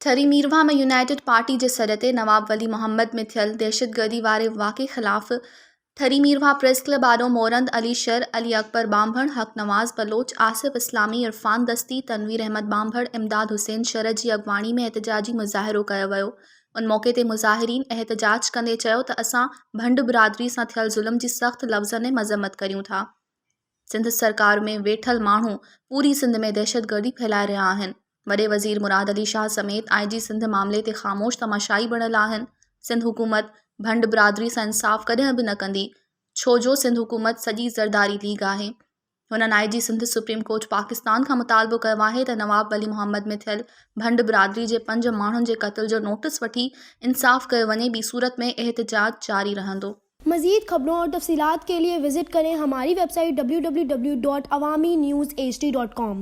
ठरी मीरवा में United party के सदस्य नवाब वली मोहम्मद में थियल दहशतगर्दी वारे वाक़े ख़िलाफ़ ठरी मीरवा प्रेस क्लब आॾो मोरंद अली शर अली अकबर बांभण हक नवाज़ बलोच आसिफ इस्लामी इरफान दस्ती तनवीर अहमद बांभण इमदाद हुसैन शर की अगवाणी में एहतजाजी मुज़ाहिरो कयो वियो। उन मौके ते मुज़ाहिरीन एहतजाज कंदे चयो त असां भंड बिरादरी सां थियल ज़ुल्म की सख़्त लफ़्ज़नि में मज़म्मत करियूं था। सिंध सरकार में वेठल माण्हू पूरी सिंध में दहशतगर्दी फैलाए रहा आहिनि। वॾे वज़ीर मुराद अली शाह समेत IG सिंध मामले ते ख़ामोश तमाशाई बणियल आहिनि। सिंध हुकूमत भंड बिरादरी सां इंसाफ़ कॾहिं बि न कंदी, छो जो सिंध हुकूमत सॼी ज़रदारी लीग आहे। हुननि IG Sindh supreme court Pakistan खां मुतालबो कयो आहे त नवाब वली मोहम्मद में थियल भंड बिरादरी जे 5 माण्हुनि जे क़त्ल जो नोटिस वठी इंसाफ़ कयो वञे। ॿी सूरत में एहतजाज जारी रहंदो। मज़ीद खबरों और तफसीलात के लिए विजिट करें हमारी वेबसाइट www.awamiNewsHD.com।